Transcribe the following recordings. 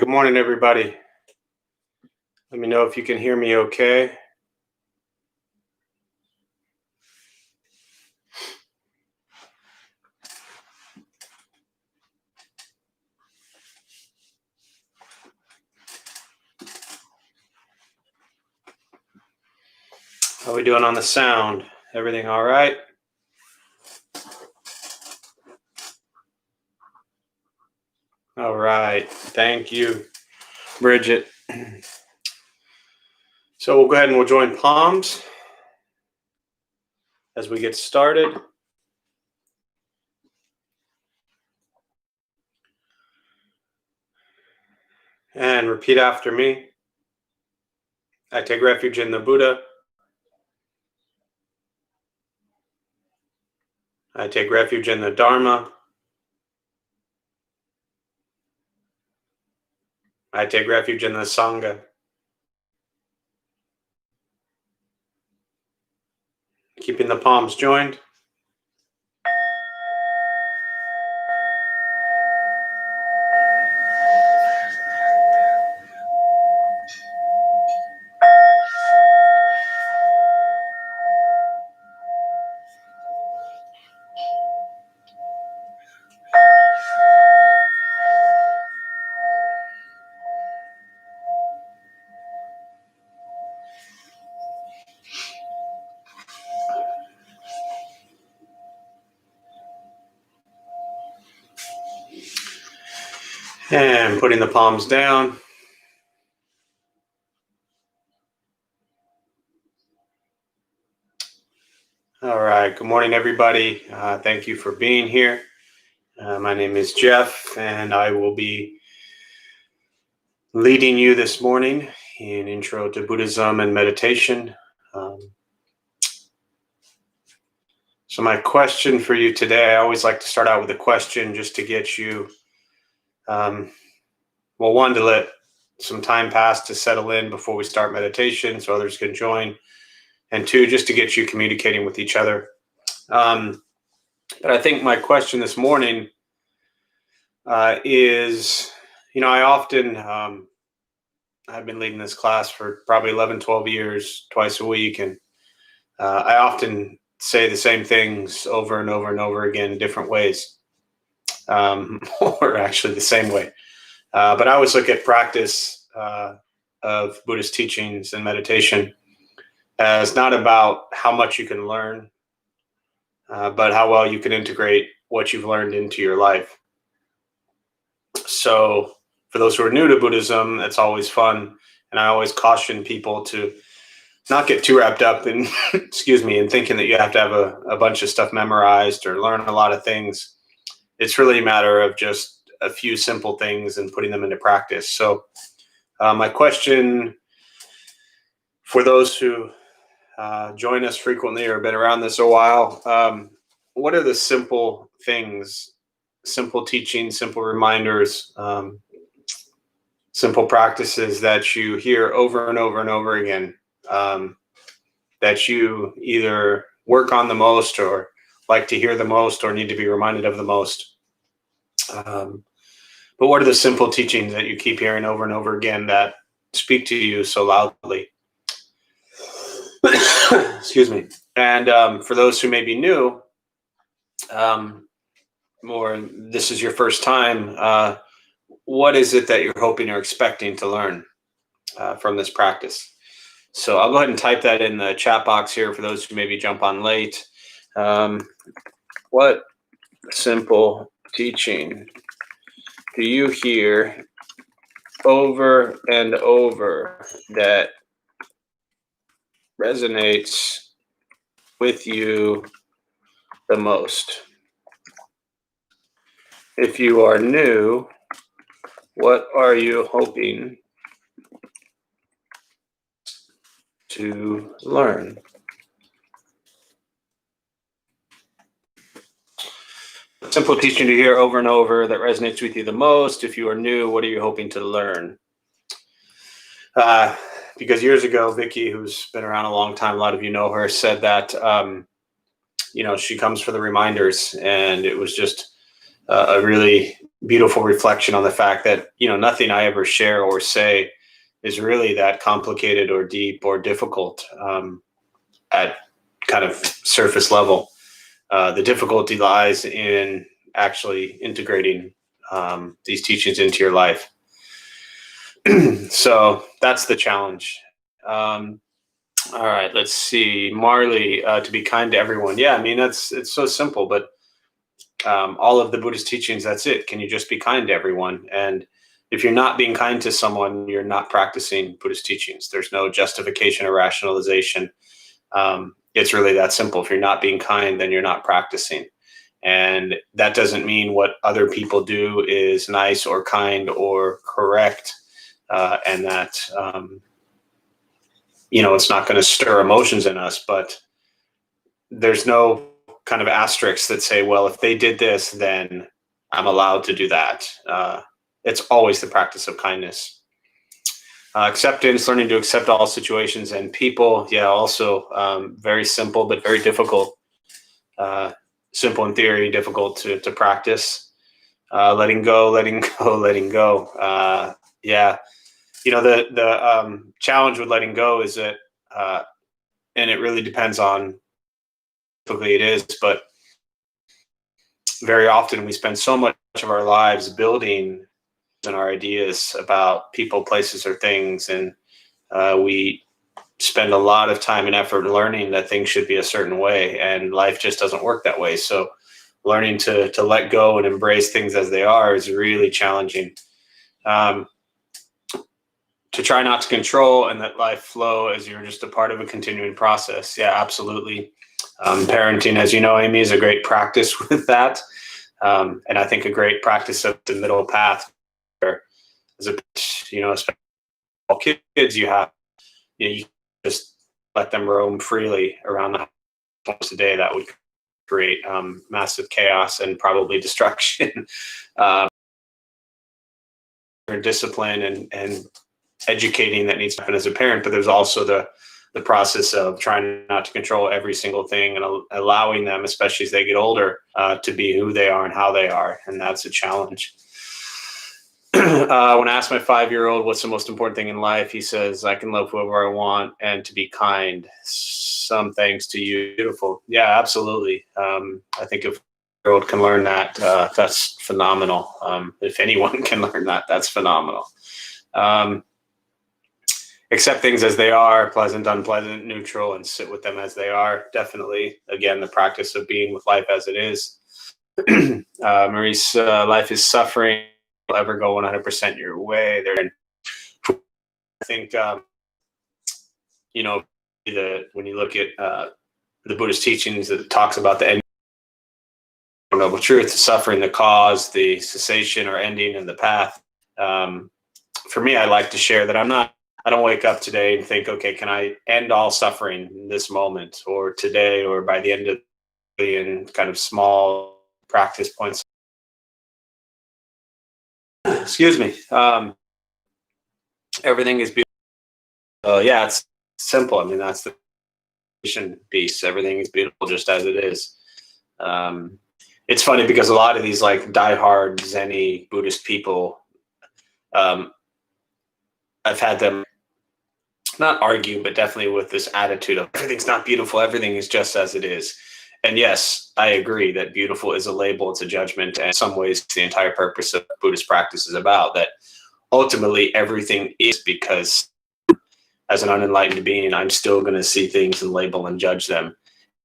Good morning, everybody. Let me know if you can hear me okay. How are we doing on the sound? Everything all right? All right. Thank you, Bridget. So we'll go ahead and we'll join palms as we get started. And repeat after me. I take refuge in the Buddha. I take refuge in the Dharma. I take refuge in the Sangha. Keeping the palms joined. And putting the palms down. All right. Good morning, everybody. Thank you for being here. My name is Jeff, and I will be leading you this morning in Intro to Buddhism and Meditation. So my question for you today, I always like to start out with a question just to get you, one, to let some time pass to settle in before we start meditation so others can join, and two, just to get you communicating with each other. But I think my question this morning is, I often, I've been leading this class for probably 11, 12 years, twice a week, and I often say the same things over and over and over again, different ways, or actually the same way. But I always look at practice of Buddhist teachings and meditation as not about how much you can learn, but how well you can integrate what you've learned into your life. So for those who are new to Buddhism, it's always fun. And I always caution people to not get too wrapped up in, in thinking that you have to have a bunch of stuff memorized or learn a lot of things. It's really a matter of just a few simple things and putting them into practice. So my question for those who join us frequently or have been around this a while, what are the simple things, simple teachings, simple reminders, simple practices that you hear over and over and over again, that you either work on the most or like to hear the most or need to be reminded of the most? But what are the simple teachings that you keep hearing over and over again that speak to you so loudly? Excuse me. And for those who may be new, or this is your first time, what is it that you're hoping or expecting to learn from this practice? So I'll go ahead and type that in the chat box here for those who maybe jump on late. What simple teaching do you hear over and over that resonates with you the most? If you are new, what are you hoping to learn? Simple teaching to hear over and over that resonates with you the most. If you are new, what are you hoping to learn? Because years ago, Vicky, who's been around a long time, a lot of you know her, said that, she comes for the reminders, and it was just a really beautiful reflection on the fact that, nothing I ever share or say is really that complicated or deep or difficult at kind of surface level. The difficulty lies in actually integrating these teachings into your life. So that's the challenge. All right, let's see. Marley, to be kind to everyone. Yeah, I mean, it's so simple, but all of the Buddhist teachings, that's it. Can you just be kind to everyone? And if you're not being kind to someone, you're not practicing Buddhist teachings. There's no justification or rationalization. It's really that simple. If you're not being kind, then you're not practicing. And that doesn't mean what other people do is nice or kind or correct, and that, it's not going to stir emotions in us. But there's no kind of asterisks that say, well, if they did this, then I'm allowed to do that. It's always the practice of kindness. Acceptance, learning to accept all situations and people. Yeah, also very simple, but very difficult. Simple in theory, difficult to practice. Letting go, letting go, letting go. Yeah, the challenge with letting go is that, and it really depends on how quickly it is, but very often we spend so much of our lives building and our ideas about people, places, or things, and we spend a lot of time and effort learning that things should be a certain way, and life just doesn't work that way. So learning to let go and embrace things as they are is really challenging. To try not to control and let life flow as you're just a part of a continuing process. Yeah, absolutely. Parenting, as you know, Amy, is a great practice with that. And I think a great practice of the middle path, where as a, especially all kids, you just let them roam freely around the house once a day. That would create massive chaos and probably destruction. Discipline and educating that needs to happen as a parent, but there's also the process of trying not to control every single thing and allowing them, especially as they get older, to be who they are and how they are. And that's a challenge. When I ask my 5-year-old what's the most important thing in life, he says, I can love whoever I want and to be kind. Some thanks to you. Beautiful. Yeah, absolutely. I think if a 5-year-old can learn that, that's phenomenal. If anyone can learn that, that's phenomenal. Accept things as they are, pleasant, unpleasant, neutral, and sit with them as they are. Definitely, again, the practice of being with life as it is. Maurice, life is suffering. Will ever go 100% your way. I think, when you look at the Buddhist teachings, that talks about the end, noble truth, the suffering, the cause, the cessation or ending, and the path. For me, I like to share that I don't wake up today and think, okay, can I end all suffering in this moment or today or by the end of the day, in kind of small practice points. Excuse me. Everything is beautiful. Yeah, it's simple. I mean, that's the piece. Everything is beautiful just as it is. It's funny because a lot of these like diehard Zen-y Buddhist people, I've had them not argue, but definitely with this attitude of everything's not beautiful, everything is just as it is. And yes, I agree that beautiful is a label, it's a judgment, and in some ways the entire purpose of Buddhist practice is about that. Ultimately, everything is, because as an unenlightened being, I'm still going to see things and label and judge them.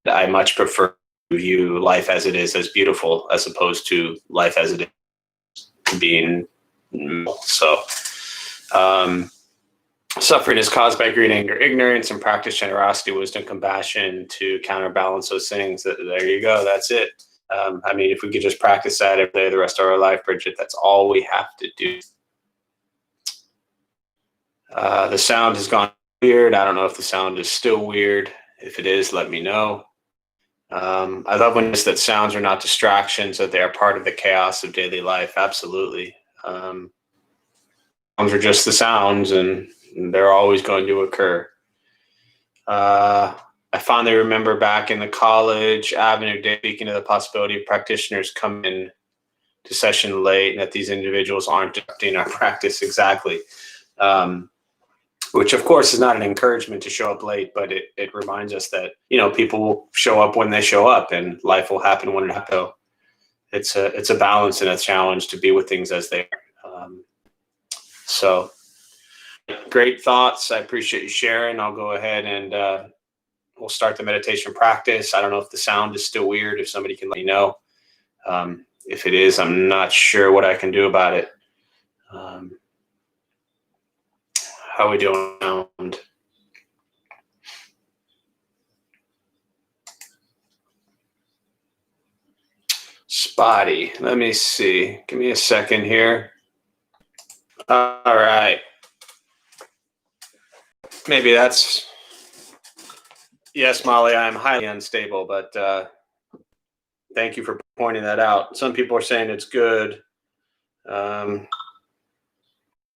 I much prefer to view life as it is as beautiful, as opposed to life as it is being so. Suffering is caused by greed, anger, ignorance, and practice generosity, wisdom, compassion to counterbalance those things. There you go. That's it. I mean, if we could just practice that every day the rest of our life, Bridget, that's all we have to do. The sound has gone weird. I don't know if the sound is still weird. If it is, let me know. I love when it's that sounds are not distractions, that they are part of the chaos of daily life. Absolutely. Sounds are just the sounds, and they're always going to occur. I finally remember back in the college avenue day, speaking of the possibility of practitioners coming in to session late and that these individuals aren't adopting our practice exactly. Which of course is not an encouragement to show up late, but it reminds us that, people will show up when they show up and life will happen when it happens. It's a balance and a challenge to be with things as they are. So great thoughts. I appreciate you sharing. I'll go ahead and we'll start the meditation practice. I don't know if the sound is still weird, if somebody can let me know. If it is, I'm not sure what I can do about it. How are we doing sound? Spotty. Let me see. Give me a second here. All right. Maybe that's... Yes, Molly, I'm highly unstable, but thank you for pointing that out. Some people are saying it's good. Some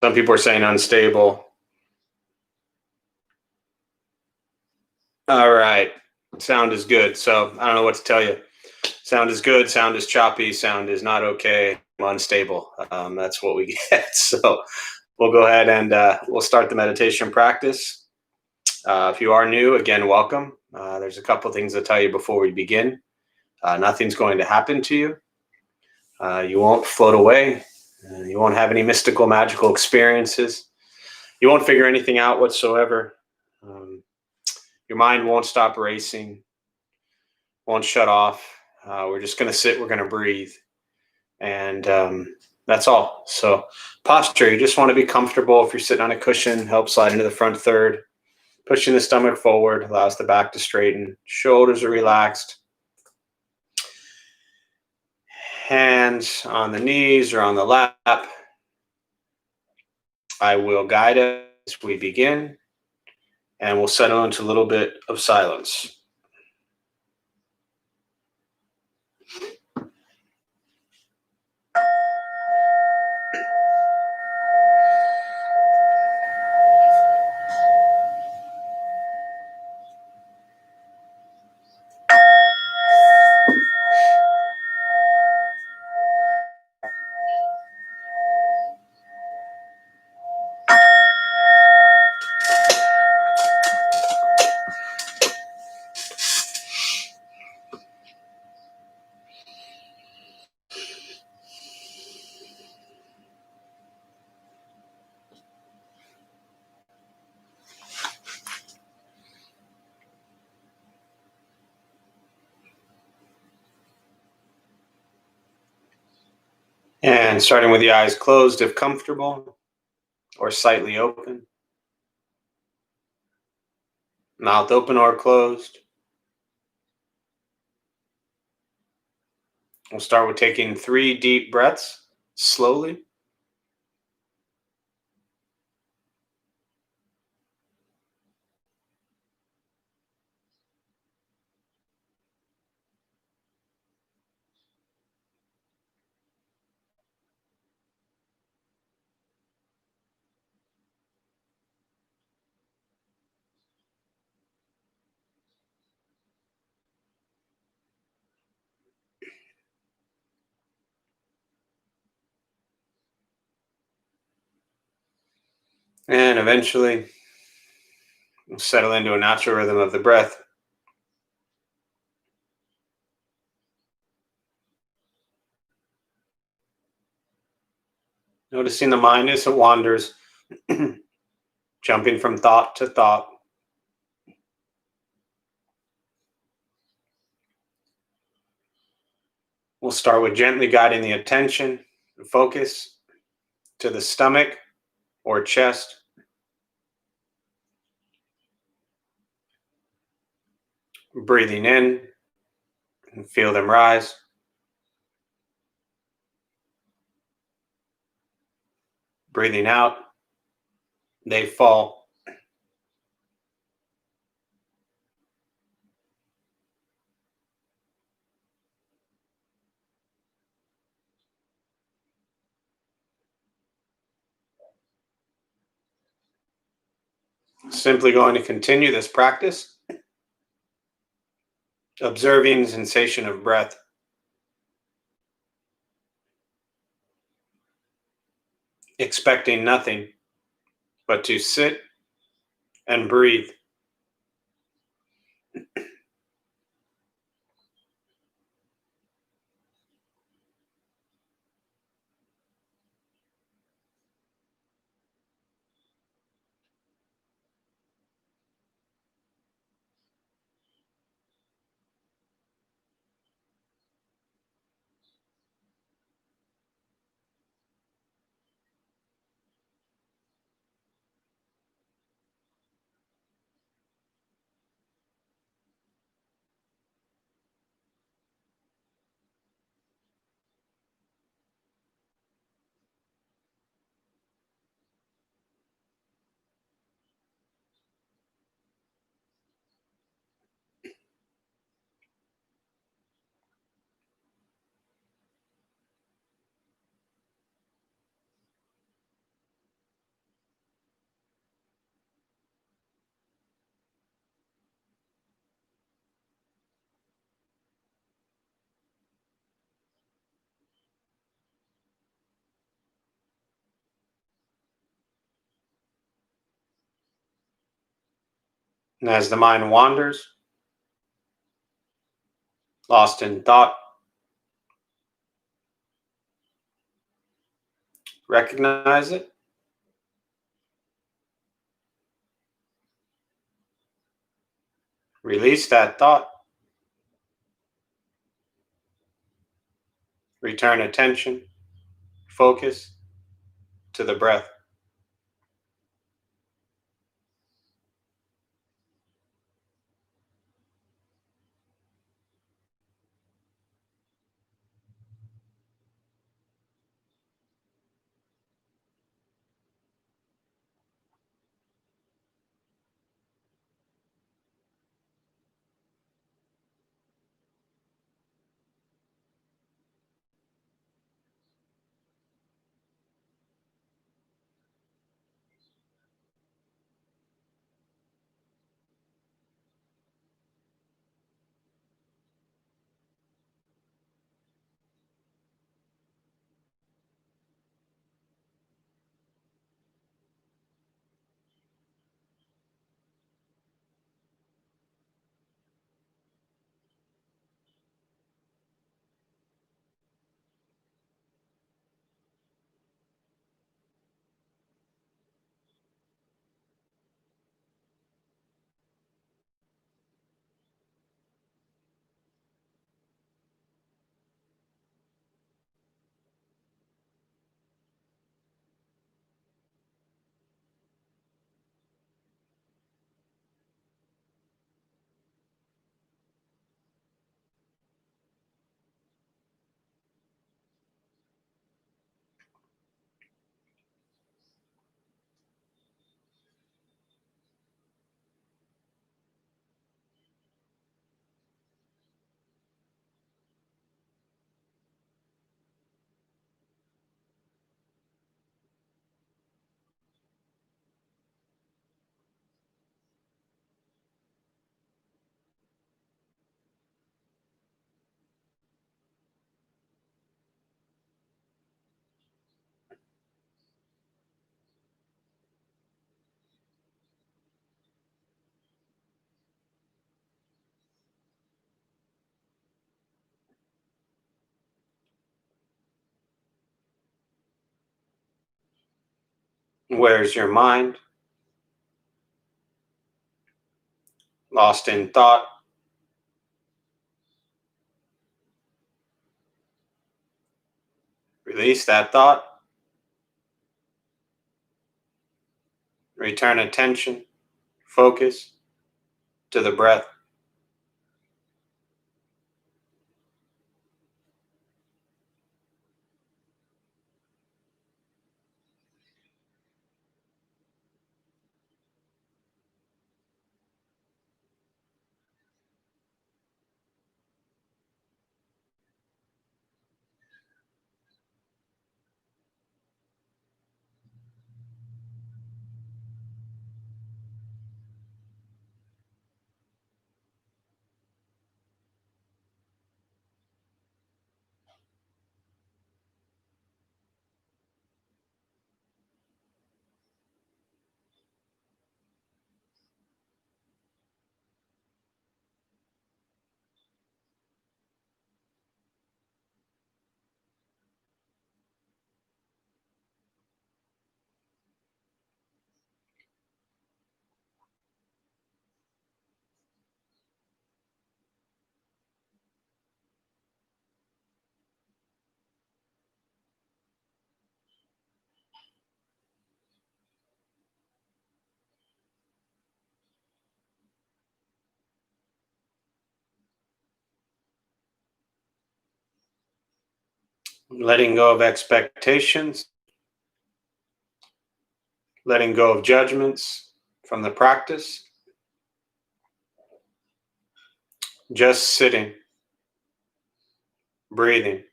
people are saying unstable. All right. Sound is good. So I don't know what to tell you. Sound is good. Sound is choppy. Sound is not okay. I'm unstable. That's what we get. So we'll go ahead and we'll start the meditation practice. If you are new, again, welcome. There's a couple things to tell you before we begin. Nothing's going to happen to you. You won't float away. You won't have any mystical, magical experiences. You won't figure anything out whatsoever. Your mind won't stop racing, won't shut off. We're just going to sit, we're going to breathe. And that's all. So posture, you just want to be comfortable. If you're sitting on a cushion, help slide into the front third. Pushing the stomach forward allows the back to straighten. Shoulders are relaxed. Hands on the knees or on the lap. I will guide us as we begin, and we'll settle into a little bit of silence. And starting with the eyes closed if comfortable, or slightly open. Mouth open or closed. We'll start with taking 3 deep breaths, slowly. And eventually, we'll settle into a natural rhythm of the breath. Noticing the mind as it wanders, jumping from thought to thought. We'll start with gently guiding the attention, the focus, to the stomach or chest. Breathing in and feel them rise. Breathing out, they fall. Simply going to continue this practice, observing sensation of breath. expecting nothing but to sit and breathe. And as the mind wanders, lost in thought, recognize it, release that thought, return attention, focus to the breath. Where's your mind? Lost in thought, release that thought, return attention, focus to the breath. letting go of expectations, letting go of judgments from the practice, just sitting, breathing.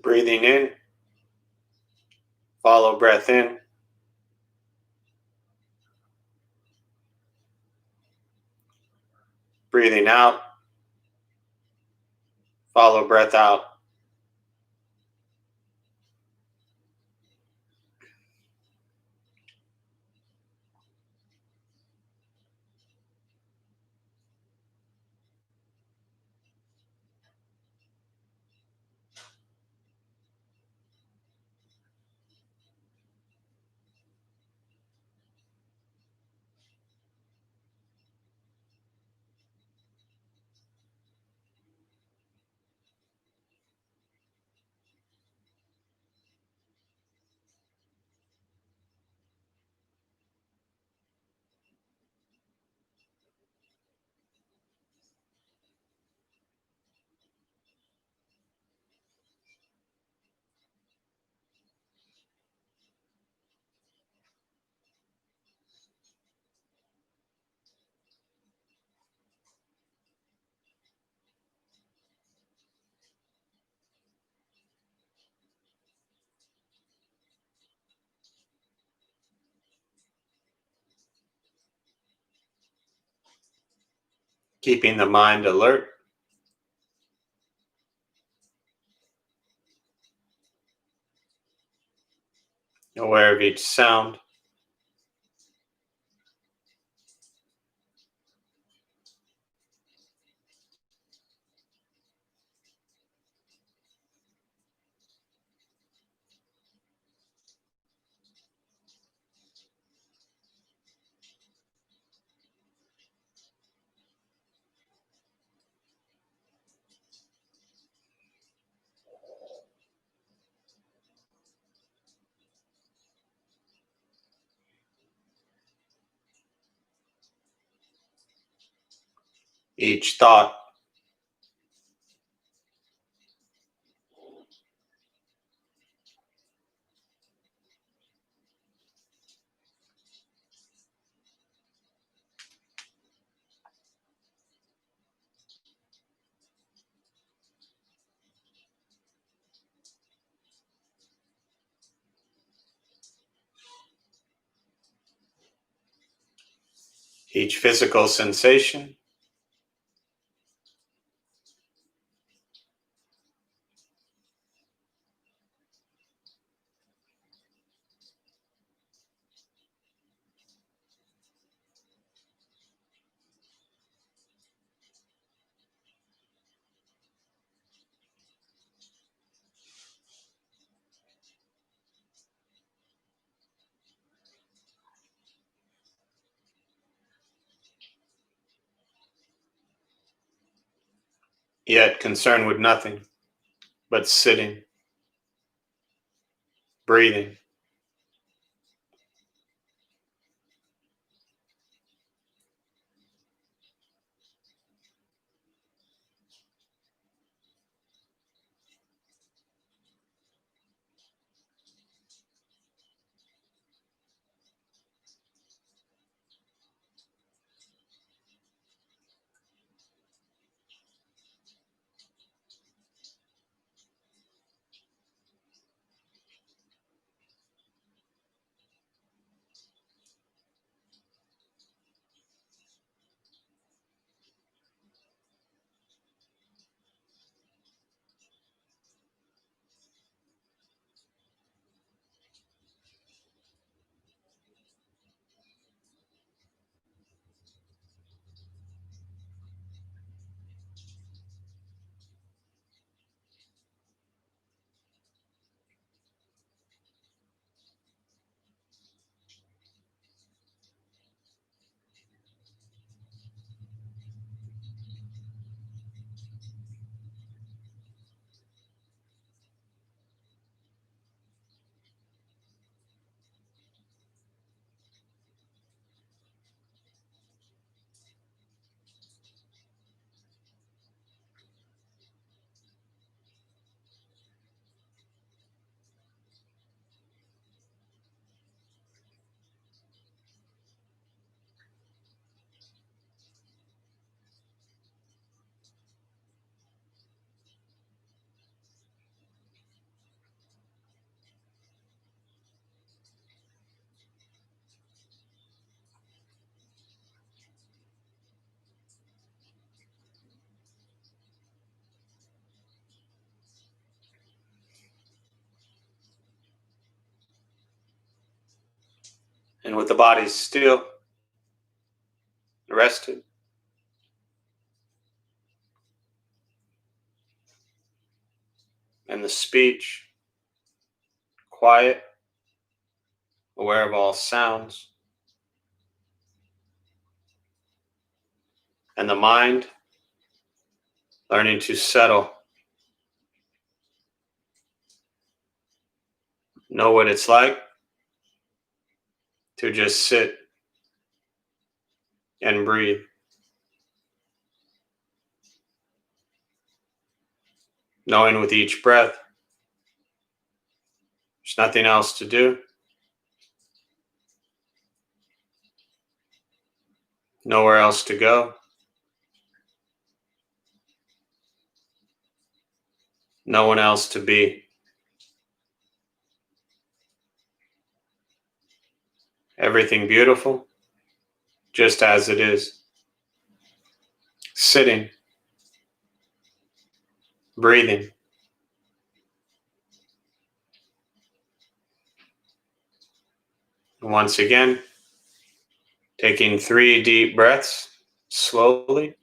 Breathing in, follow breath in. Breathing out, follow breath out. Keeping the mind alert, aware of each sound. each thought, each physical sensation, yet concerned with nothing but sitting, breathing. And with the body still, rested, and the speech quiet, aware of all sounds, and the mind learning to settle, know what it's like to just sit and breathe, knowing with each breath there's nothing else to do, nowhere else to go, no one else to be. Everything beautiful, just as it is. Sitting, breathing. Once again, taking 3 deep breaths slowly.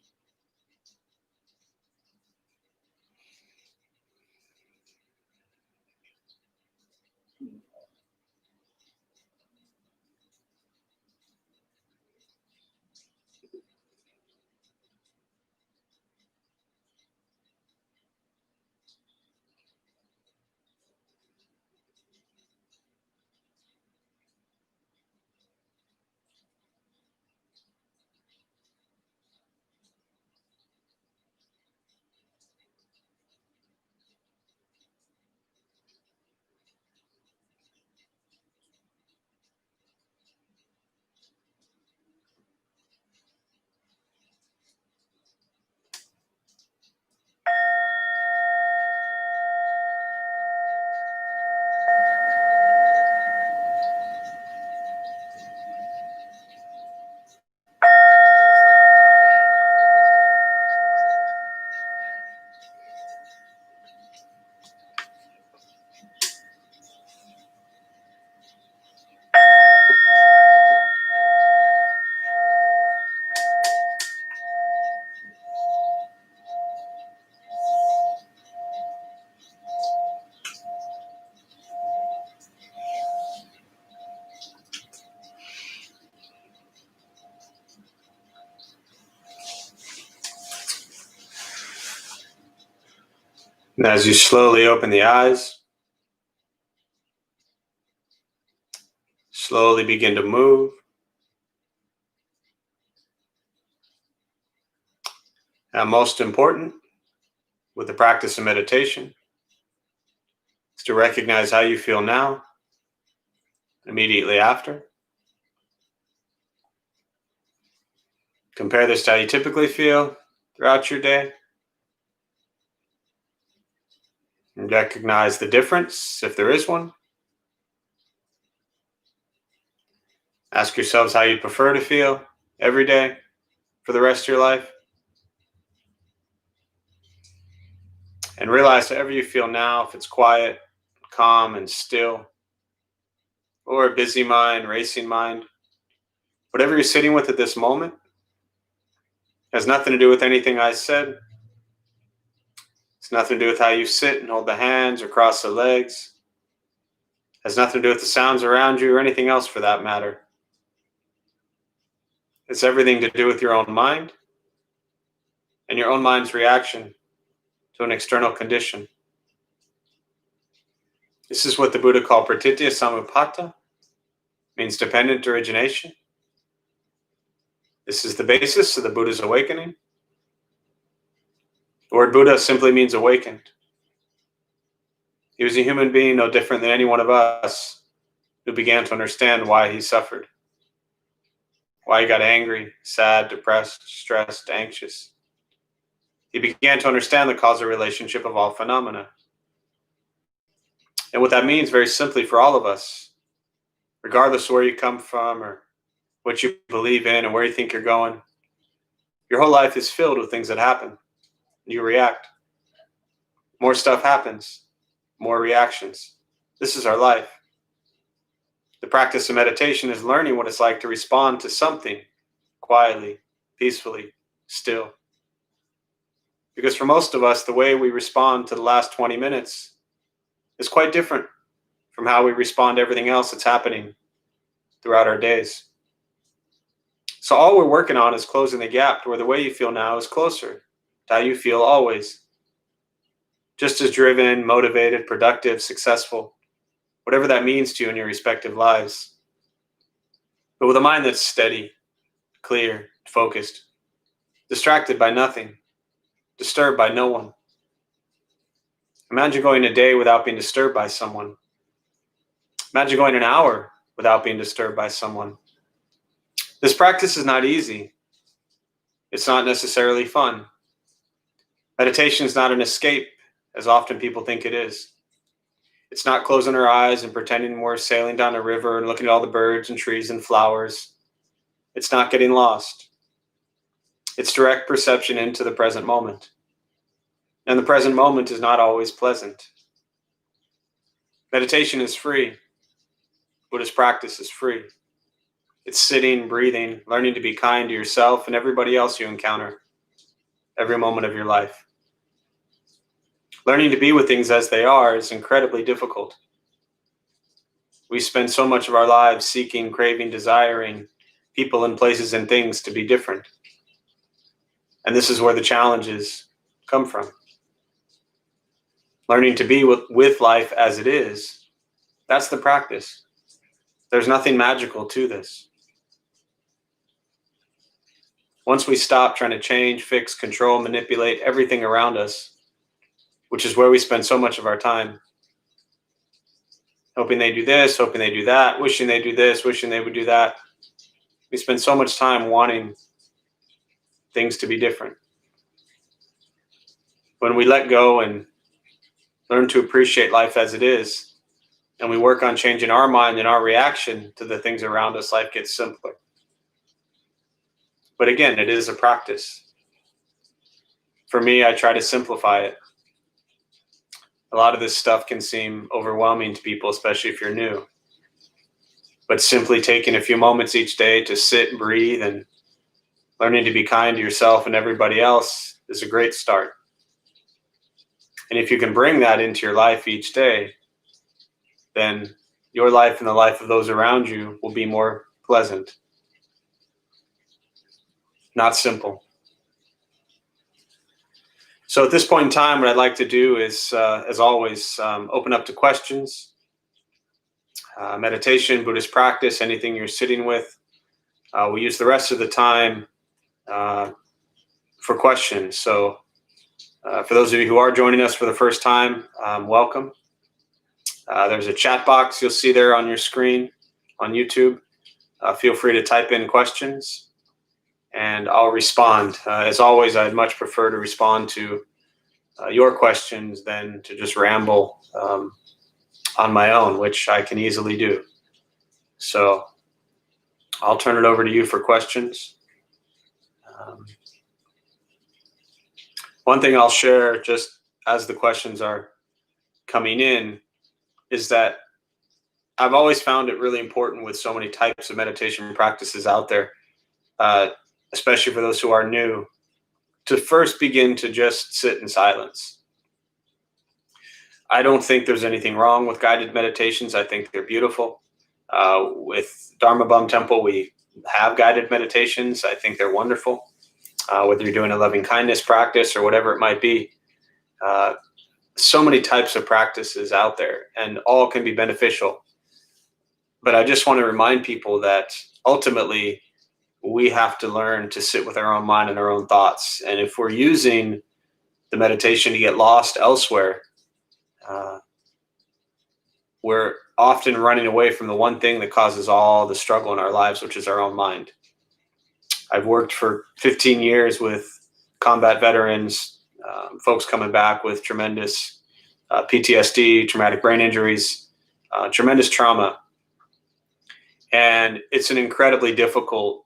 And as you slowly open the eyes, slowly begin to move. And most important, with the practice of meditation, is to recognize how you feel now, immediately after. Compare this to how you typically feel throughout your day. And recognize the difference, if there is one. Ask yourselves how you prefer to feel every day for the rest of your life. And realize however you feel now, if it's quiet, calm, and still, or a busy mind, racing mind, whatever you're sitting with at this moment has nothing to do with anything I said. It's nothing to do with how you sit and hold the hands or cross the legs. It has nothing to do with the sounds around you or anything else for that matter. It's everything to do with your own mind and your own mind's reaction to an external condition. This is what the Buddha called pratitya samuppada, means dependent origination. This is the basis of the Buddha's awakening. The word Buddha simply means awakened. He was a human being no different than any one of us who began to understand why he suffered, why he got angry, sad, depressed, stressed, anxious. He began to understand the causal relationship of all phenomena. And what that means very simply for all of us, regardless of where you come from or what you believe in and where you think you're going, your whole life is filled with things that happen. You react. More stuff happens, more reactions. This is our life. The practice of meditation is learning what it's like to respond to something quietly, peacefully, still. Because for most of us, the way we respond to the last 20 minutes is quite different from how we respond to everything else that's happening throughout our days. So all we're working on is closing the gap to where the way you feel now is closer to how you feel always. Just as driven, motivated, productive, successful, whatever that means to you in your respective lives. But with a mind that's steady, clear, focused, distracted by nothing, disturbed by no one. Imagine going a day without being disturbed by someone. Imagine going an hour without being disturbed by someone. This practice is not easy. It's not necessarily fun. Meditation is not an escape, as often people think it is. It's not closing our eyes and pretending we're sailing down a river and looking at all the birds and trees and flowers. It's not getting lost. It's direct perception into the present moment. And the present moment is not always pleasant. Meditation is free. Buddhist practice is free. It's sitting, breathing, learning to be kind to yourself and everybody else you encounter every moment of your life. Learning to be with things as they are is incredibly difficult. We spend so much of our lives seeking, craving, desiring people and places and things to be different. And this is where the challenges come from. Learning to be with life as it is, that's the practice. There's nothing magical to this. Once we stop trying to change, fix, control, manipulate everything around us, which is where we spend so much of our time, hoping they do this, hoping they do that, wishing they do this, wishing they would do that. We spend so much time wanting things to be different. When we let go and learn to appreciate life as it is, and we work on changing our mind and our reaction to the things around us, life gets simpler. But again, it is a practice. For me, I try to simplify it. A lot of this stuff can seem overwhelming to people, especially if you're new. But simply taking a few moments each day to sit, breathe, and learning to be kind to yourself and everybody else is a great start. And if you can bring that into your life each day, then your life and the life of those around you will be more pleasant. Not simple. So at this point in time, what I'd like to do is, as always, open up to questions, meditation, Buddhist practice, anything you're sitting with. We use the rest of the time for questions. So for those of you who are joining us for the first time, welcome. There's a chat box you'll see there on your screen on YouTube. Feel free to type in questions and I'll respond. As always, I'd much prefer to respond to your questions than to just ramble on my own, which I can easily do. So I'll turn it over to you for questions. One thing I'll share just as the questions are coming in is that I've always found it really important with so many types of meditation practices out there, especially for those who are new, to first begin to just sit in silence. I don't think there's anything wrong with guided meditations. I think they're beautiful. With Dharma Bum Temple, we have guided meditations. I think they're wonderful. Whether you're doing a loving kindness practice or whatever it might be. So many types of practices out there and all can be beneficial. But I just want to remind people that ultimately we have to learn to sit with our own mind and our own thoughts. And if we're using the meditation to get lost elsewhere, we're often running away from the one thing that causes all the struggle in our lives, which is our own mind. I've worked for 15 years with combat veterans, folks coming back with tremendous PTSD, traumatic brain injuries, tremendous trauma. And it's an incredibly difficult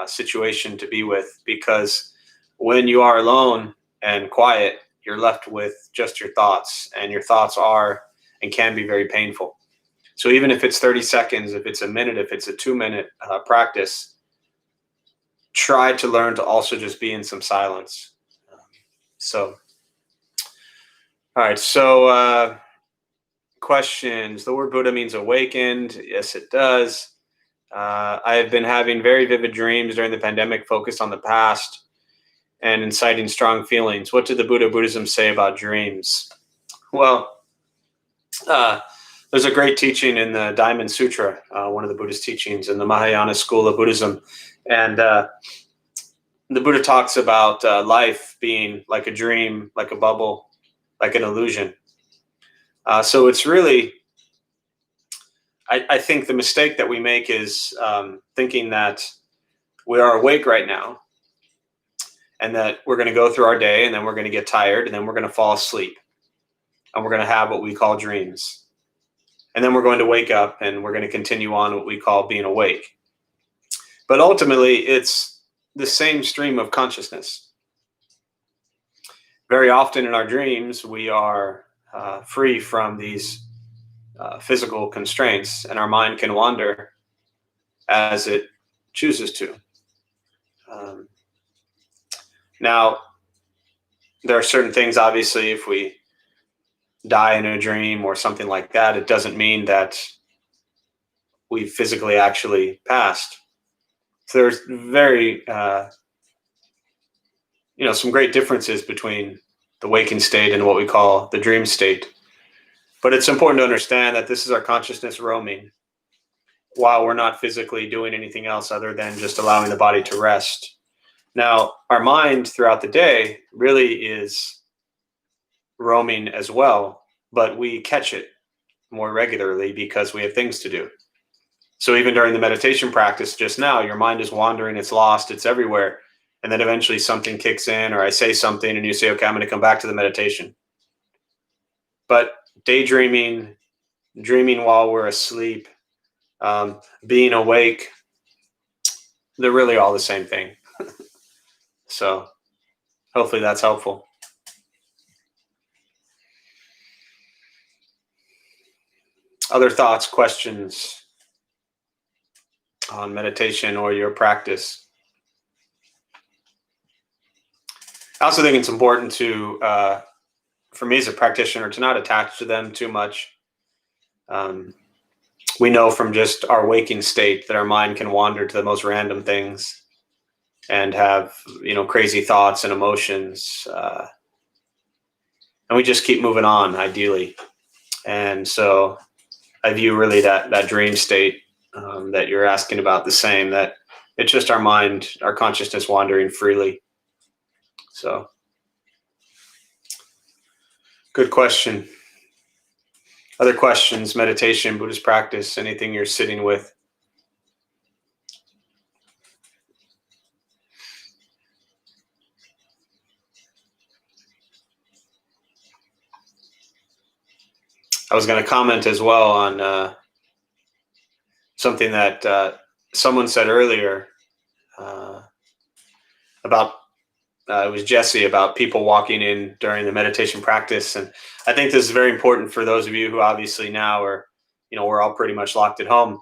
situation to be with, because when you are alone and quiet, you're left with just your thoughts, and your thoughts are and can be very painful. So even if it's 30 seconds, if it's a minute, if it's a 2-minute practice, try to learn to also just be in some silence. All right. So questions. The word Buddha means awakened. Yes, it does. I have been having very vivid dreams during the pandemic focused on the past and inciting strong feelings. What did the Buddhism say about dreams? Well, there's a great teaching in the Diamond Sutra, one of the Buddhist teachings in the Mahayana school of Buddhism. And the Buddha talks about life being like a dream, like a bubble, like an illusion. So it's really, I think the mistake that we make is thinking that we are awake right now and that we're going to go through our day and then we're going to get tired and then we're going to fall asleep and we're going to have what we call dreams. And then we're going to wake up and we're going to continue on what we call being awake. But ultimately, it's the same stream of consciousness. Very often in our dreams, we are free from these physical constraints, and our mind can wander as it chooses to. Now, there are certain things, obviously, if we die in a dream or something like that, it doesn't mean that we physically actually passed. So there's very, some great differences between the waking state and what we call the dream state. But it's important to understand that this is our consciousness roaming while we're not physically doing anything else other than just allowing the body to rest. Now, our mind throughout the day really is roaming as well, but we catch it more regularly because we have things to do. So even during the meditation practice just now, your mind is wandering, it's lost, it's everywhere. And then eventually something kicks in, or I say something and you say, okay, I'm going to come back to the meditation. But daydreaming, dreaming while we're asleep, being awake, they're really all the same thing. So hopefully that's helpful. Other thoughts, questions on meditation or your practice? I also think it's important to, for me as a practitioner, to not attach to them too much. We know from just our waking state that our mind can wander to the most random things and have, crazy thoughts and emotions. and we just keep moving on, ideally. And so I view really that dream state that you're asking about the same, that it's just our mind, our consciousness wandering freely. So good question. Other questions, meditation, Buddhist practice, anything you're sitting with? I was going to comment as well on something that someone said earlier about it was Jesse, about people walking in during the meditation practice. And I think this is very important for those of you who obviously now are, we're all pretty much locked at home.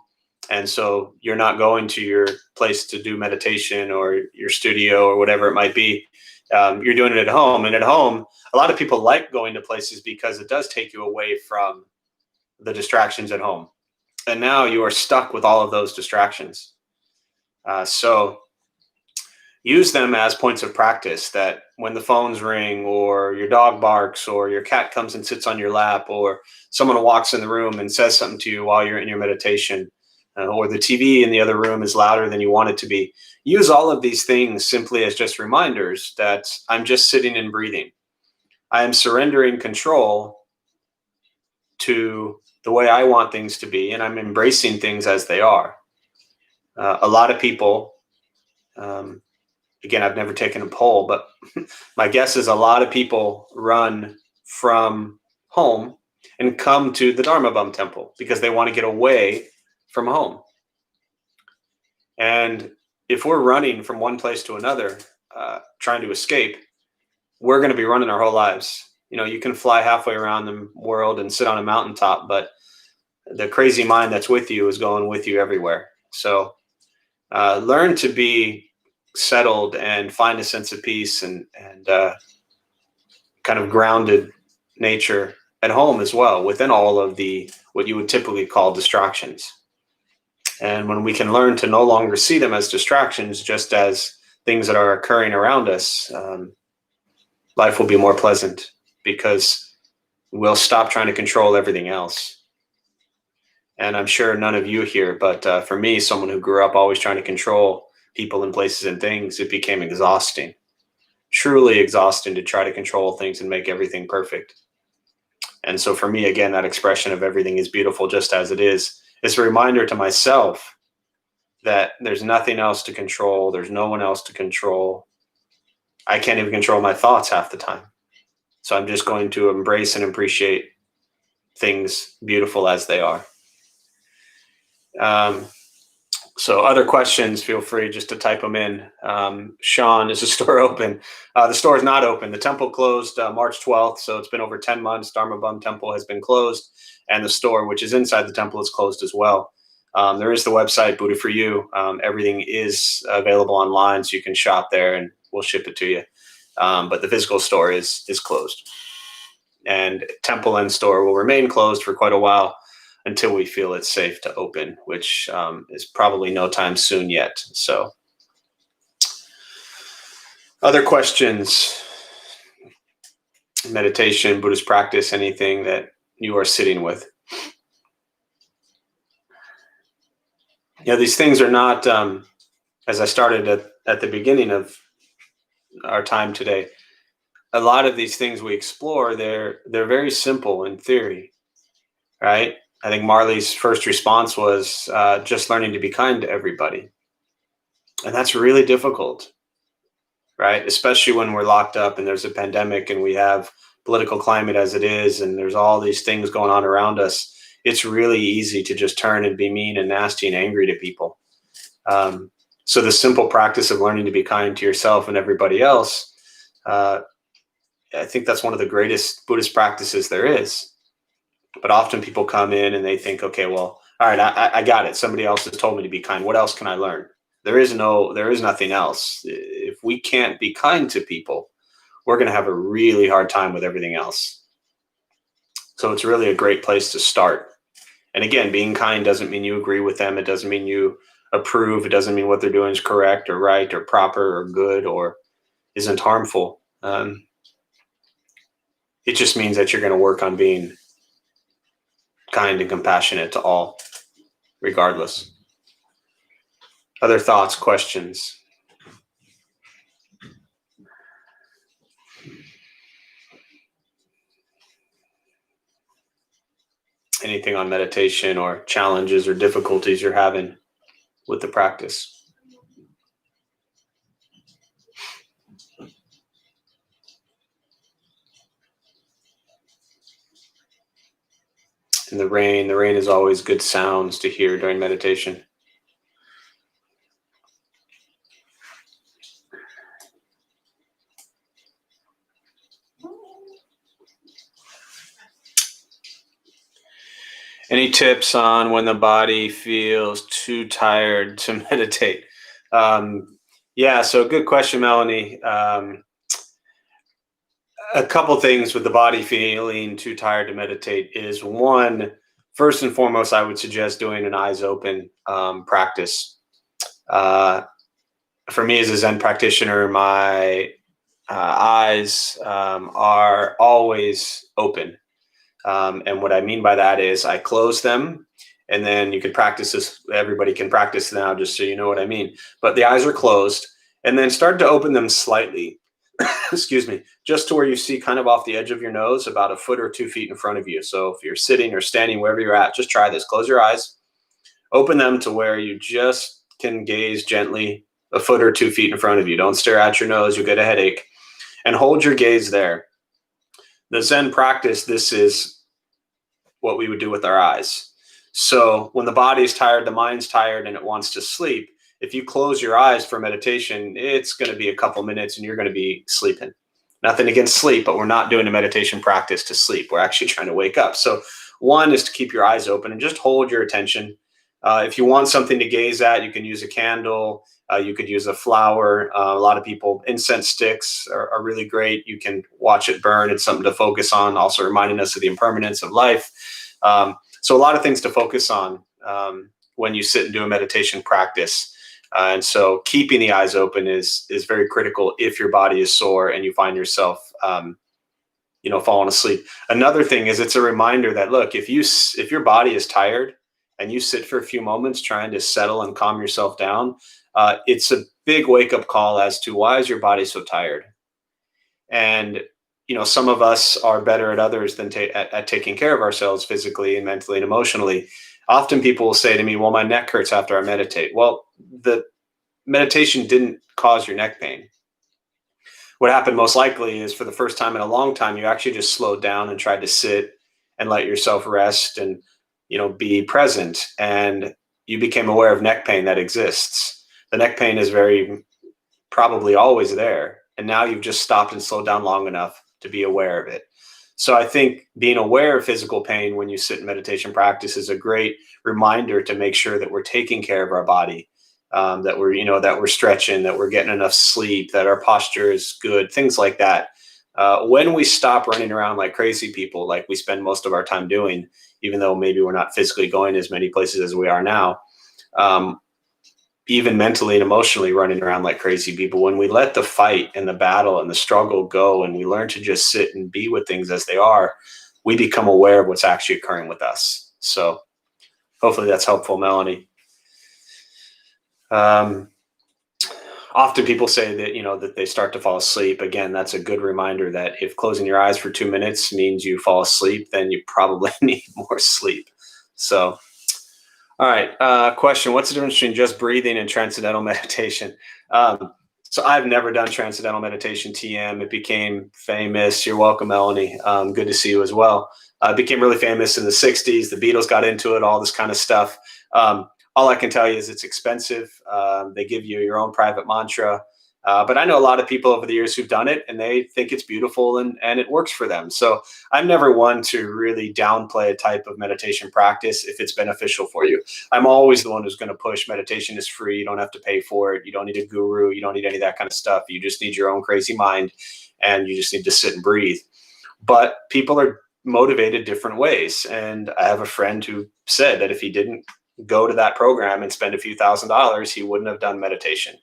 And so you're not going to your place to do meditation or your studio or whatever it might be. You're doing it at home. And at home, a lot of people like going to places because it does take you away from the distractions at home. And now you are stuck with all of those distractions. So use them as points of practice, that when the phones ring or your dog barks or your cat comes and sits on your lap or someone walks in the room and says something to you while you're in your meditation, or the TV in the other room is louder than you want it to be, use all of these things simply as just reminders that I'm just sitting and breathing. I am surrendering control to the way I want things to be, and I'm embracing things as they are. A lot of people, again, I've never taken a poll, but my guess is a lot of people run from home and come to the Dharma Bum Temple because they want to get away from home. And if we're running from one place to another, trying to escape, we're going to be running our whole lives. You can fly halfway around the world and sit on a mountaintop, but the crazy mind that's with you is going with you everywhere. So learn to be settled and find a sense of peace and kind of grounded nature at home as well, within all of the what you would typically call distractions. And when we can learn to no longer see them as distractions, just as things that are occurring around us, life will be more pleasant because we'll stop trying to control everything else. And I'm sure none of you here, but for me, someone who grew up always trying to control people and places and things, it became exhausting, truly exhausting, to try to control things and make everything perfect. And so for me, again, that expression of everything is beautiful just as it is a reminder to myself that there's nothing else to control. There's no one else to control. I can't even control my thoughts half the time. So I'm just going to embrace and appreciate things beautiful as they are. So other questions, feel free just to type them in. Sean, is the store open? The store is not open. The temple closed March 12th, so it's been over 10 months. Dharma Bum Temple has been closed, and the store, which is inside the temple, is closed as well. There is the website, Buddha for You. Everything is available online, so you can shop there, and we'll ship it to you. But the physical store is closed. And temple and store will remain closed for quite a while, until we feel it's safe to open, which is probably no time soon yet. So, other questions? Meditation, Buddhist practice, anything that you are sitting with? These things are not, as I started at the beginning of our time today, a lot of these things we explore, they're very simple in theory, right? I think Marley's first response was just learning to be kind to everybody. And that's really difficult, right? Especially when we're locked up and there's a pandemic and we have political climate as it is, and there's all these things going on around us. It's really easy to just turn and be mean and nasty and angry to people. So the simple practice of learning to be kind to yourself and everybody else, I think that's one of the greatest Buddhist practices there is. But often people come in and they think, okay, well, all right, I got it. Somebody else has told me to be kind. What else can I learn? There is nothing else. If we can't be kind to people, we're going to have a really hard time with everything else. So it's really a great place to start. And again, being kind doesn't mean you agree with them. It doesn't mean you approve. It doesn't mean what they're doing is correct or right or proper or good or isn't harmful. It just means that you're going to work on being kind and compassionate to all, regardless. Other thoughts, questions? Anything on meditation or challenges or difficulties you're having with the practice? And the rain is always good sounds to hear during meditation. Any tips on when the body feels too tired to meditate? Yeah, so good question, Melanie. A couple things with the body feeling too tired to meditate is one, first and foremost, I would suggest doing an eyes open practice. For me as a Zen practitioner, my eyes are always open. And what I mean by that is I close them, and then you can practice this. Everybody can practice now, just so you know what I mean. But the eyes are closed, and then start to open them slightly. Excuse me, just to where you see kind of off the edge of your nose, about a foot or 2 feet in front of you. So if you're sitting or standing, wherever you're at, just try this. Close your eyes, open them to where you just can gaze gently a foot or 2 feet in front of you. Don't stare at your nose, you'll get a headache. And hold your gaze there. The Zen practice, this is what we would do with our eyes. So when the body is tired, the mind's tired, and it wants to sleep, if you close your eyes for meditation, it's going to be a couple minutes and you're going to be sleeping. Nothing against sleep, but we're not doing a meditation practice to sleep. We're actually trying to wake up. So one is to keep your eyes open and just hold your attention. If you want something to gaze at, you can use a candle. You could use a flower. A lot of people, incense sticks are really great. You can watch it burn. It's something to focus on, also reminding us of the impermanence of life. So a lot of things to focus on when you sit and do a meditation practice. And so keeping the eyes open is very critical if your body is sore and you find yourself, falling asleep. Another thing is it's a reminder that, look, if your body is tired and you sit for a few moments trying to settle and calm yourself down, it's a big wake-up call as to why is your body so tired? And, some of us are better at others than at taking care of ourselves physically and mentally and emotionally. Often people will say to me, well, my neck hurts after I meditate. Well, the meditation didn't cause your neck pain. What happened most likely is for the first time in a long time, you actually just slowed down and tried to sit and let yourself rest and, be present. And you became aware of neck pain that exists. The neck pain is very probably always there. And now you've just stopped and slowed down long enough to be aware of it. So I think being aware of physical pain when you sit in meditation practice is a great reminder to make sure that we're taking care of our body, that we're stretching, that we're getting enough sleep, that our posture is good, things like that. When we stop running around like crazy people, like we spend most of our time doing, even though maybe we're not physically going as many places as we are now, even mentally and emotionally running around like crazy people, when we let the fight and the battle and the struggle go and we learn to just sit and be with things as they are, we become aware of what's actually occurring with us. So hopefully that's helpful, Melanie. Often people say that, that they start to fall asleep. Again, that's a good reminder that if closing your eyes for 2 minutes means you fall asleep, then you probably need more sleep. So, all right. Question. What's the difference between just breathing and transcendental meditation? So I've never done transcendental meditation, TM. It became famous. You're welcome, Melanie. Good to see you as well. It became really famous in the 60s. The Beatles got into it, all this kind of stuff. All I can tell you is it's expensive. They give you your own private mantra. But I know a lot of people over the years who've done it and they think it's beautiful and it works for them. So I'm never one to really downplay a type of meditation practice if it's beneficial for you. I'm always the one who's going to push meditation is free. You don't have to pay for it. You don't need a guru. You don't need any of that kind of stuff. You just need your own crazy mind and you just need to sit and breathe. But people are motivated different ways. And I have a friend who said that if he didn't go to that program and spend a few $1,000s, he wouldn't have done meditation.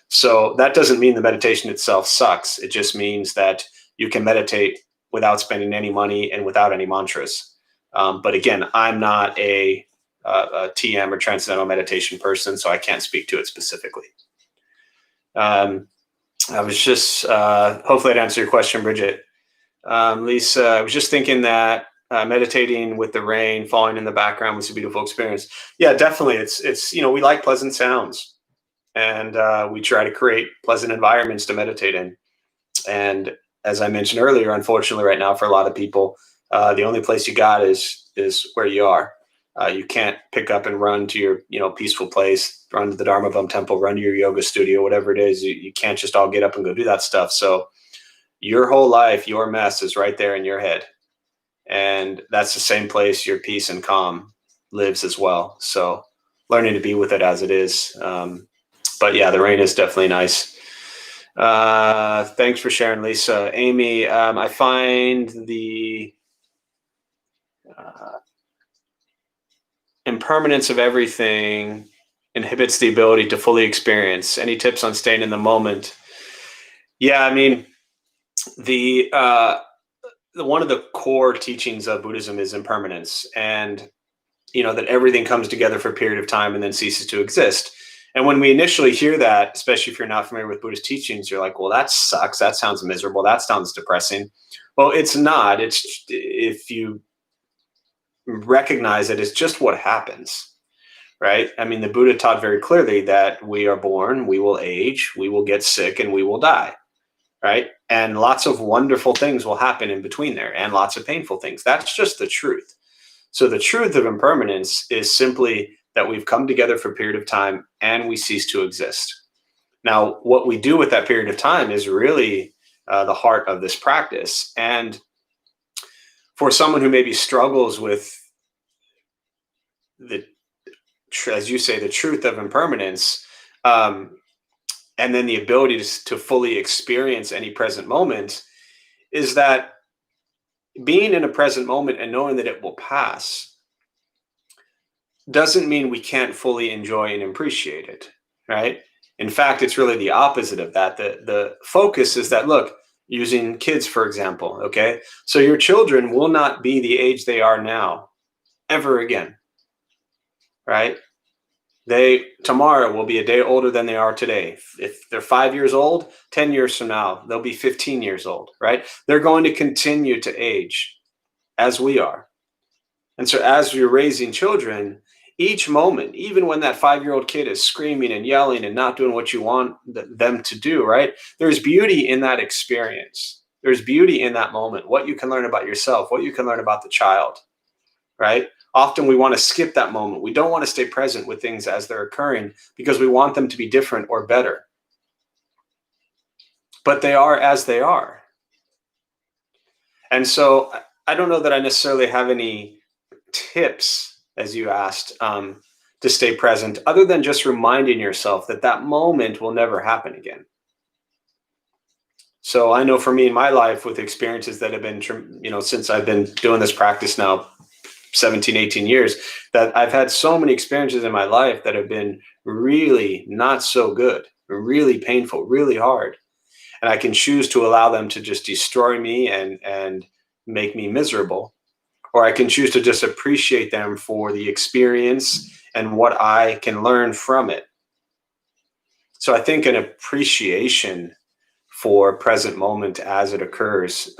So that doesn't mean the meditation itself sucks. It just means that you can meditate without spending any money and without any mantras. But again, I'm not a TM or transcendental meditation person, so I can't speak to it specifically. I was just, hopefully I'd answer your question, Bridget. Lisa, I was just thinking that meditating with the rain falling in the background was a beautiful experience. Yeah, definitely. It's we like pleasant sounds, and we try to create pleasant environments to meditate in. And as I mentioned earlier, unfortunately, right now for a lot of people, the only place you got is where you are. You can't pick up and run to your peaceful place, run to the Dharma Bum temple, run to your yoga studio, whatever it is. You can't just all get up and go do that stuff. So your whole life, your mess is right there in your head. And that's the same place your peace and calm lives as well. So learning to be with it as it is. But yeah, the rain is definitely nice. Thanks for sharing, Lisa. Amy, I find the impermanence of everything inhibits the ability to fully experience. Any tips on staying in the moment? Yeah, I mean, the one of the core teachings of Buddhism is impermanence, and that everything comes together for a period of time and then ceases to exist. And when we initially hear that, especially if you're not familiar with Buddhist teachings, you're like, well, that sucks. That sounds miserable. That sounds depressing. Well, it's not. It's if you recognize it as just what happens, right? I mean, the Buddha taught very clearly that we are born, we will age, we will get sick, and we will die, right? And lots of wonderful things will happen in between there, and lots of painful things. That's just the truth. So the truth of impermanence is simply that we've come together for a period of time and we cease to exist. Now, what we do with that period of time is really the heart of this practice. And for someone who maybe struggles with as you say, the truth of impermanence, and then the ability to fully experience any present moment, is that being in a present moment and knowing that it will pass doesn't mean we can't fully enjoy and appreciate it, right? In fact, it's really the opposite of that. The focus is that, look, using kids, for example, okay? So your children will not be the age they are now ever again, right? They tomorrow will be a day older than they are today. If they're 5 years old, 10 years from now, they'll be 15 years old, right? They're going to continue to age as we are. And so as you're raising children, each moment, even when that 5-year-old kid is screaming and yelling and not doing what you want them to do, right? There's beauty in that experience. There's beauty in that moment, what you can learn about yourself, what you can learn about the child, right? Often we want to skip that moment. We don't want to stay present with things as they're occurring because we want them to be different or better. But they are as they are. And so I don't know that I necessarily have any tips, as you asked, to stay present, other than just reminding yourself that that moment will never happen again. So I know for me in my life, with experiences that have been, since I've been doing this practice now 17, 18 years, that I've had so many experiences in my life that have been really not so good, really painful, really hard. And I can choose to allow them to just destroy me and make me miserable. Or I can choose to just appreciate them for the experience and what I can learn from it. So I think an appreciation for present moment as it occurs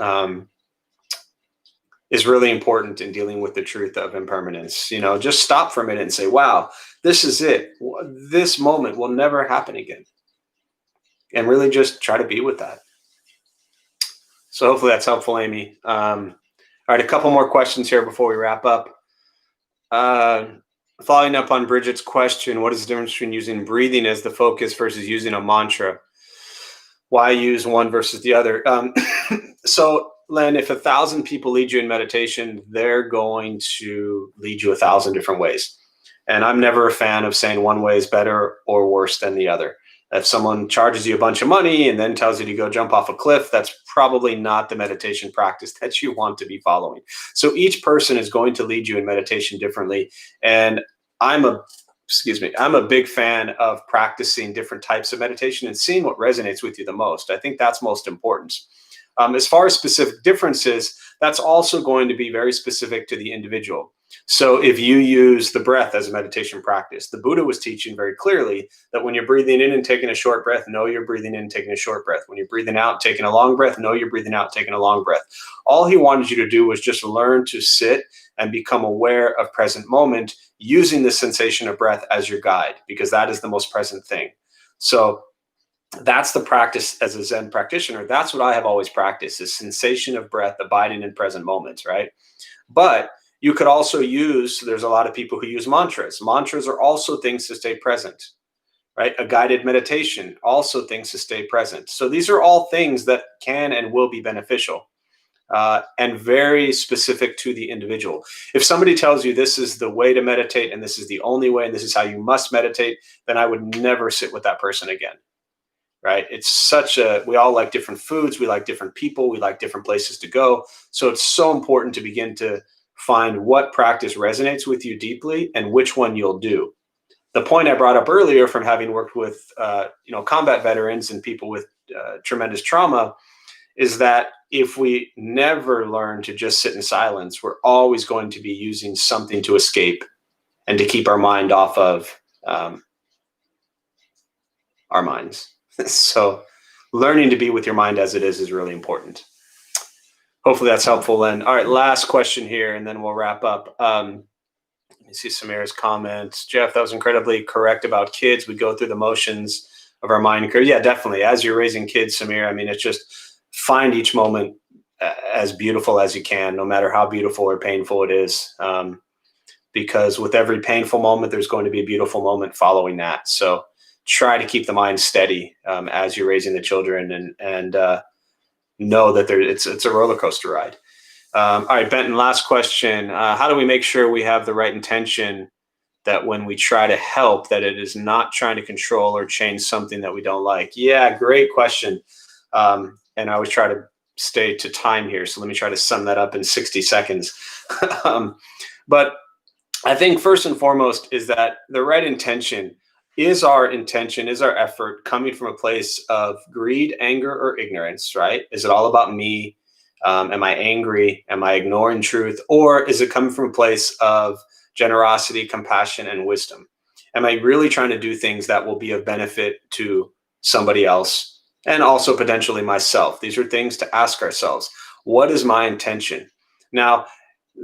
is really important in dealing with the truth of impermanence. Just stop for a minute and say, wow, this is it. This moment will never happen again. And really just try to be with that. So hopefully that's helpful, Amy. All right, a couple more questions here before we wrap up. Following up on Bridget's question, what is the difference between using breathing as the focus versus using a mantra? Why use one versus the other? So, Len, if 1,000 people lead you in meditation, they're going to lead you 1,000 different ways. And I'm never a fan of saying one way is better or worse than the other. If someone charges you a bunch of money and then tells you to go jump off a cliff, that's probably not the meditation practice that you want to be following. So each person is going to lead you in meditation differently. And I'm a big fan of practicing different types of meditation and seeing what resonates with you the most. I think that's most important. As far as specific differences, that's also going to be very specific to the individual. So if you use the breath as a meditation practice, the Buddha was teaching very clearly that when you're breathing in and taking a short breath, know you're breathing in and taking a short breath. When you're breathing out, taking a long breath, know you're breathing out, taking a long breath. All he wanted you to do was just learn to sit and become aware of present moment using the sensation of breath as your guide, because that is the most present thing. So that's the practice as a Zen practitioner. That's what I have always practiced, is sensation of breath, abiding in present moments, right? But you could also use, there's a lot of people who use mantras. Mantras are also things to stay present, right? A guided meditation, also things to stay present. So these are all things that can and will be beneficial and very specific to the individual. If somebody tells you this is the way to meditate and this is the only way and this is how you must meditate, then I would never sit with that person again. Right? It's such a, we all like different foods, we like different people, we like different places to go. So it's so important to begin to find what practice resonates with you deeply and which one you'll do. The point I brought up earlier from having worked with, combat veterans and people with tremendous trauma is that if we never learn to just sit in silence, we're always going to be using something to escape and to keep our mind off of our minds. So learning to be with your mind as it is really important. Hopefully that's helpful, Len. All right, last question here, and then we'll wrap up. Let me see Samir's comments. Jeff, that was incredibly correct about kids. We go through the motions of our mind. Yeah, definitely. As you're raising kids, Samir, I mean, it's just find each moment as beautiful as you can, no matter how beautiful or painful it is. Because with every painful moment, there's going to be a beautiful moment following that. So try to keep the mind steady as you're raising the children, and know that it's a roller coaster ride. All right, Benton, last question. How do we make sure we have the right intention, that when we try to help, that it is not trying to control or change something that we don't like? Yeah, great question. And I always try to stay to time here. So let me try to sum that up in 60 seconds. But I think first and foremost is that the right intention, is our effort coming from a place of greed, anger, or ignorance, right? Is it all about me? Am I angry? Am I ignoring truth? Or is it coming from a place of generosity, compassion, and wisdom? Am I really trying to do things that will be of benefit to somebody else and also potentially myself? These are things to ask ourselves. What is my intention? Now,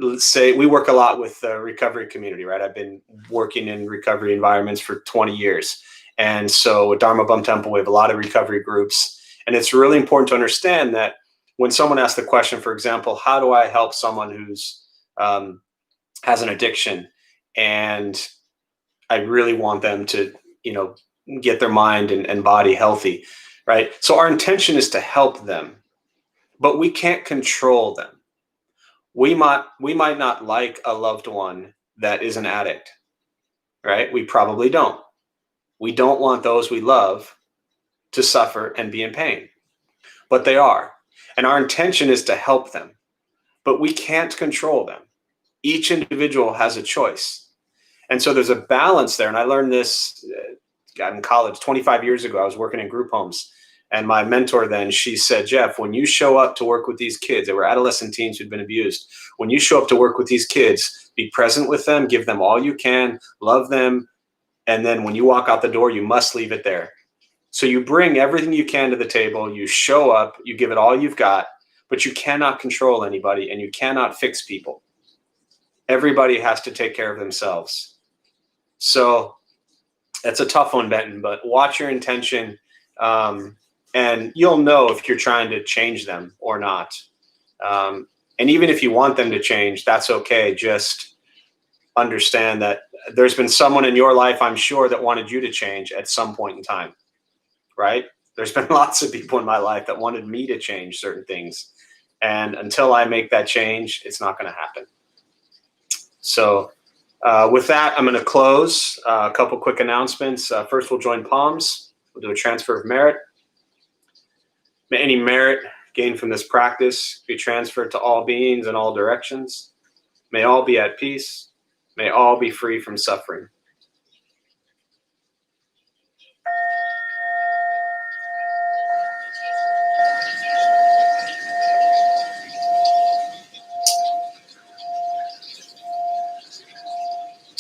let's say we work a lot with the recovery community, right? I've been working in recovery environments for 20 years. And so at Dharma Bum Temple, we have a lot of recovery groups. And it's really important to understand that when someone asks the question, for example, how do I help someone who's has an addiction, and I really want them to, get their mind and body healthy, right? So our intention is to help them, but we can't control them. We might not like a loved one that is an addict, right? We probably don't. We don't want those we love to suffer and be in pain, but they are. And our intention is to help them, but we can't control them. Each individual has a choice. And so there's a balance there. And I learned this in college 25 years ago. I was working in group homes. And my mentor then, she said, Jeff, when you show up to work with these kids, they were adolescent teens who'd been abused. When you show up to work with these kids, be present with them, give them all you can, love them. And then when you walk out the door, you must leave it there. So you bring everything you can to the table, you show up, you give it all you've got, but you cannot control anybody and you cannot fix people. Everybody has to take care of themselves. So that's a tough one, Benton, but watch your intention. And you'll know if you're trying to change them or not. And even if you want them to change, that's okay. Just understand that there's been someone in your life, I'm sure, that wanted you to change at some point in time, right? There's been lots of people in my life that wanted me to change certain things. And until I make that change, it's not going to happen. So with that, I'm going to close. A couple quick announcements. First, we'll join palms. We'll do a transfer of merit. May any merit gained from this practice be transferred to all beings in all directions. May all be at peace. May all be free from suffering.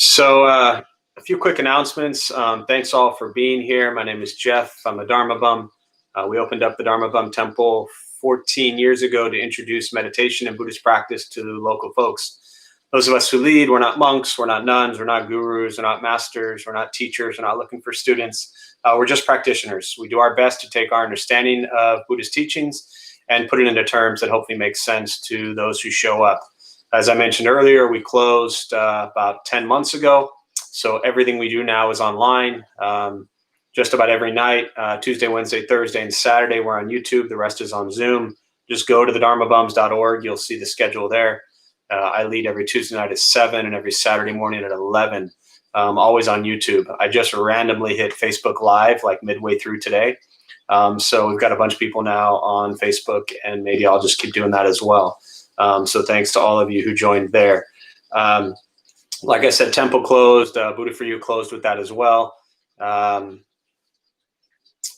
So, a few quick announcements. Thanks all for being here. My name is Jeff. I'm a Dharma Bum. We opened up the Dharma Bum Temple 14 years ago to introduce meditation and Buddhist practice to local folks. Those of us who lead, we're not monks, we're not nuns, we're not gurus, we're not masters, we're not teachers, we're not looking for students. We're just practitioners. We do our best to take our understanding of Buddhist teachings and put it into terms that hopefully make sense to those who show up. As I mentioned earlier, we closed about 10 months ago. So everything we do now is online. Just about every night, Tuesday, Wednesday, Thursday, and Saturday, we're on YouTube. The rest is on Zoom. Just go to thedharmabums.org. You'll see the schedule there. I lead every Tuesday night at 7 and every Saturday morning at 11, always on YouTube. I just randomly hit Facebook Live like midway through today. So we've got a bunch of people now on Facebook, and maybe I'll just keep doing that as well. So thanks to all of you who joined there. Like I said, Temple closed, Buddha for You closed with that as well.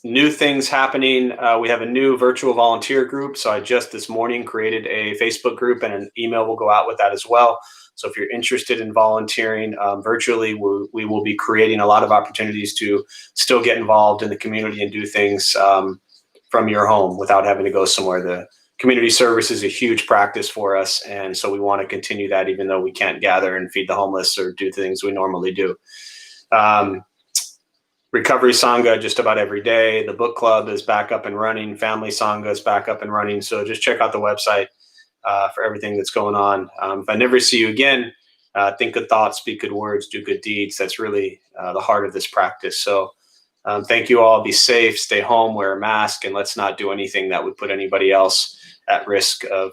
New things happening. We have a new virtual volunteer group. So I just this morning created a Facebook group, and an email will go out with that as well. So if you're interested in volunteering virtually, we will be creating a lot of opportunities to still get involved in the community and do things from your home without having to go somewhere. The community service is a huge practice for us, and so we want to continue that even though we can't gather and feed the homeless or do things we normally do. Recovery Sangha just about every day. The book club is back up and running. Family Sangha is back up and running. So just check out the website for everything that's going on. If I never see you again, think good thoughts, speak good words, do good deeds. That's really the heart of this practice. So thank you all. Be safe, stay home, wear a mask, and let's not do anything that would put anybody else at risk of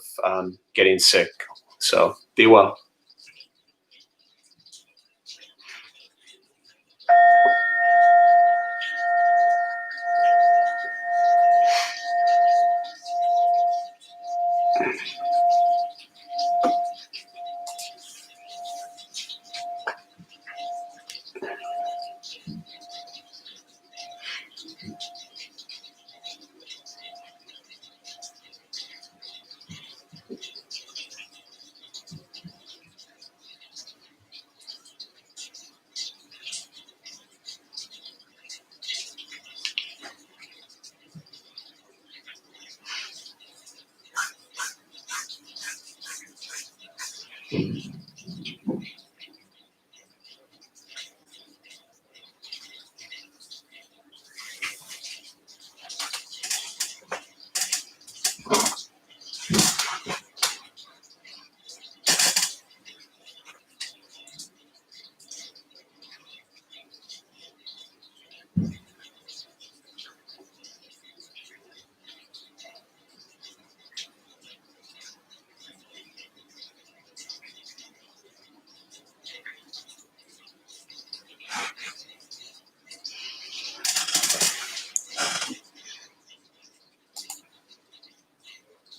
getting sick. So be well.